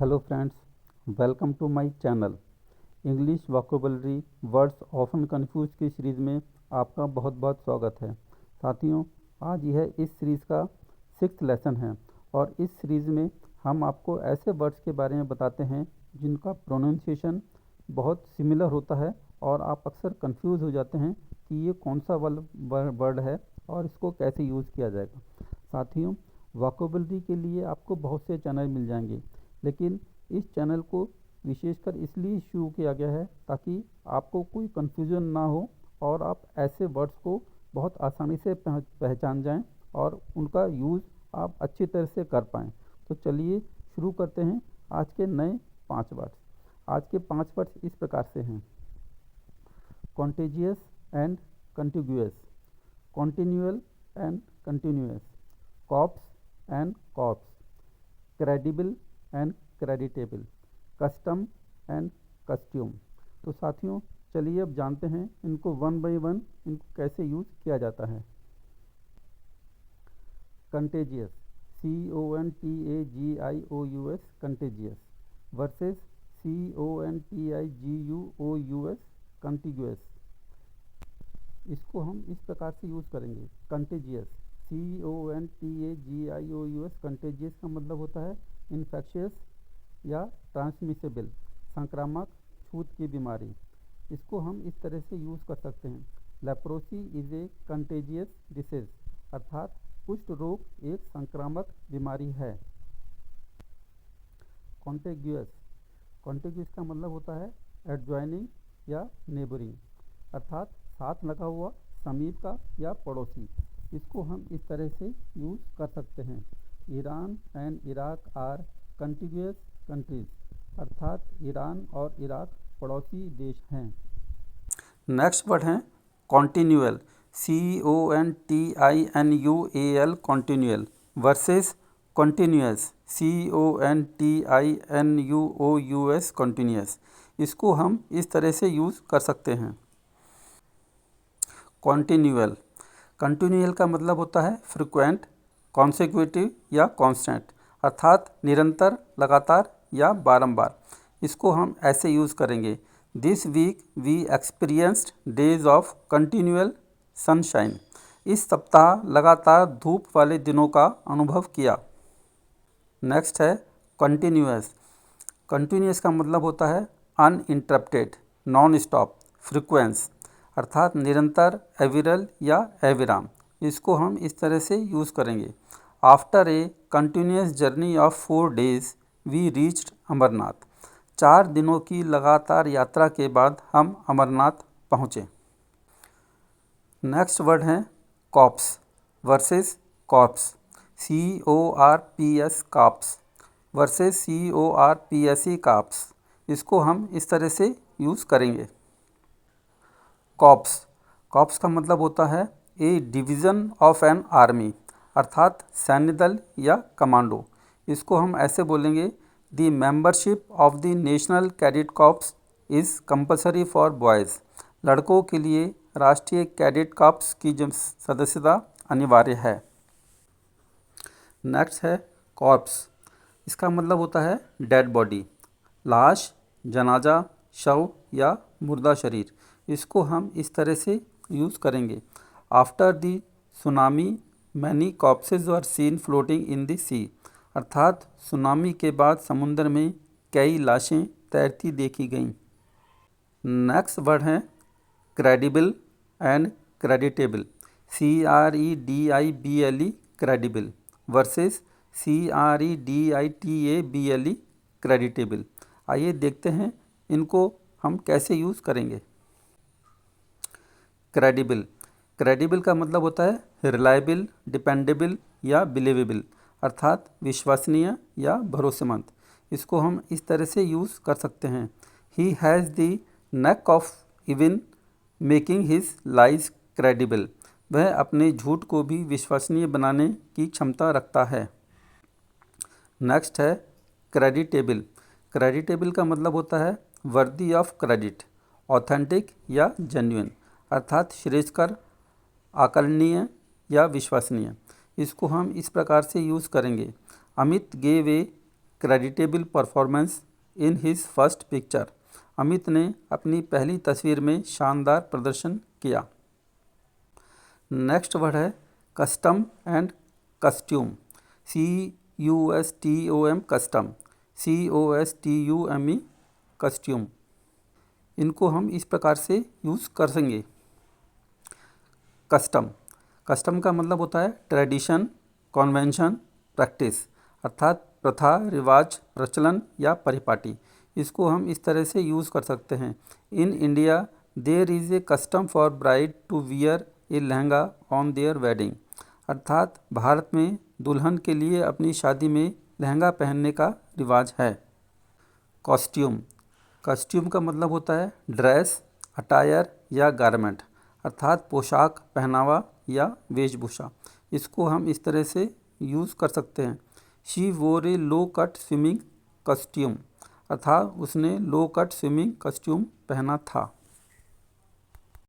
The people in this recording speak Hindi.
Hello friends, welcome to my channel. English vocabulary words often confuse की सीरीज़ में आपका बहुत बहुत स्वागत है। साथियों, आज यह इस सीरीज़ का 6th लेसन है और इस सीरीज़ में हम आपको ऐसे वर्ड्स के बारे में बताते हैं जिनका प्रोनाउंसिएशन बहुत सिमिलर होता है और आप अक्सर कंफ्यूज हो जाते हैं कि ये कौन सा वर्ड है और इसको कैसे यूज़ किया जाएगा। साथियों, वोकैबुलरी के लिए आपको बहुत से चैनल मिल जाएंगे, लेकिन इस चैनल को विशेषकर इसलिए शुरू किया गया है ताकि आपको कोई कन्फ्यूज़न ना हो और आप ऐसे वर्ड्स को बहुत आसानी से पहचान जाएं और उनका यूज़ आप अच्छी तरह से कर पाएँ। तो चलिए शुरू करते हैं आज के नए 5 वर्ड्स। आज के 5 वर्ड्स इस प्रकार से हैं: contagious and contiguous, continual and continuous, corps and corpse, credible and creditable, custom and costume. तो साथियों, चलिए अब जानते हैं इनको वन बाय वन इनको कैसे यूज़ किया जाता है। Contagious, CONTAGIOUS, contagious versus CONTIGUOUS, कंटिग्यूअस। इसको हम इस प्रकार से यूज़ करेंगे। कंटेजियस, CONTAGIOUS, कंटेजियस का मतलब होता है इन्फेक्शियस या ट्रांसमिसेबल, संक्रामक, छूत की बीमारी। इसको हम इस तरह से यूज़ कर सकते हैं: leprosy is a contagious disease, अर्थात कुष्ठ रोग एक संक्रामक बीमारी है। कॉन्टेग्यूअस, कॉन्टेग्यूअस का मतलब होता है एडजॉइनिंग या नेबरिंग, अर्थात साथ लगा हुआ, समीप का या पड़ोसी। इसको हम इस तरह से यूज़ कर सकते हैं: Iran and Iraq are contiguous countries, अर्थात ईरान और इराक पड़ोसी देश हैं। नेक्स्ट वर्ड है continual, CONTINUAL, continual versus continuous, CONTINUOUS, continuous. इसको हम इस तरह से यूज़ कर सकते हैं। कॉन्टिन्यूअल, कंटिन्यूअल का मतलब होता है फ्रिक्वेंट, कॉन्सेक्यूटिव या कांस्टेंट, अर्थात निरंतर, लगातार या बारंबार। इसको हम ऐसे यूज़ करेंगे: this week we experienced days of continual sunshine, इस सप्ताह लगातार धूप वाले दिनों का अनुभव किया। नेक्स्ट है कंटिन्यूअस, कंटिन्यूअस का मतलब होता है अनइंटरप्टेड, नॉन स्टॉप, फ्रिक्वेंस, अर्थात निरंतर, अविरल या अविराम। इसको हम इस तरह से यूज़ करेंगे: after a continuous journey of 4 days we reached Amarnath, 4 दिनों की लगातार यात्रा के बाद हम अमरनाथ पहुँचे। नेक्स्ट वर्ड है corps versus corpse, CORPS, corps versus CORPSE, corpse. इसको हम इस तरह से यूज़ करेंगे। कॉप्स, कॉप्स का मतलब होता है ए डिवीज़न ऑफ एन आर्मी, अर्थात सैन्य दल या कमांडो। इसको हम ऐसे बोलेंगे: the membership of the national cadet corps is compulsory for boys, लड़कों के लिए राष्ट्रीय कैडेट कॉर्प्स की सदस्यता अनिवार्य है। नेक्स्ट है कॉर्प्स, इसका मतलब होता है डेड बॉडी, लाश, जनाजा, शव या मुर्दा शरीर। इसको हम इस तरह से यूज़ करेंगे: after the tsunami many corpses were seen floating in the sea, अर्थात सुनामी के बाद समुद्र में कई लाशें तैरती देखी गईं। नेक्स्ट वर्ड है credible and creditable, CREDIBLE, credible versus CREDITABLE, creditable. आइए देखते हैं इनको हम कैसे यूज़ करेंगे। क्रेडिबल, क्रेडिबल का मतलब होता है रिलायबल, डिपेंडेबल या बिलीवेबल, अर्थात विश्वसनीय या भरोसेमंद। इसको हम इस तरह से यूज़ कर सकते हैं: he has the neck of even making his lies credible, वह अपने झूठ को भी विश्वसनीय बनाने की क्षमता रखता है। नेक्स्ट है क्रेडिटेबल, क्रेडिटेबल का मतलब होता है वर्दी ऑफ क्रेडिट, ऑथेंटिक या जेन्युइन, अर्थात श्रेयस्कर, आकलनीय या विश्वसनीय। इसको हम इस प्रकार से यूज़ करेंगे: Amit gave a creditable performance in his first picture. Amit ने अपनी पहली तस्वीर में शानदार प्रदर्शन किया। नेक्स्ट वर्ड है custom and costume. CUSTOM custom, COSTUME costume. इनको हम इस प्रकार से यूज़ कर सकेंगे। कस्टम, कस्टम का मतलब होता है ट्रेडिशन, कॉन्वेंशन, प्रैक्टिस, अर्थात प्रथा, रिवाज, प्रचलन या परिपाटी। इसको हम इस तरह से यूज़ कर सकते हैं। In India there is a custom for bride to wear a lehenga on their wedding. अर्थात भारत में दुल्हन के लिए अपनी शादी में लहंगा पहनने का रिवाज है। कॉस्ट्यूम, कॉस्ट्यूम का मतलब होता है ड्रेस, अटायर या गारमेंट, अर्थात पोशाक, पहनावा या वेशभूषा। इसको हम इस तरह से यूज़ कर सकते हैं। शी वोर ए लो कट स्विमिंग कॉस्ट्यूम, अर्थात उसने लो कट स्विमिंग कॉस्ट्यूम पहना था।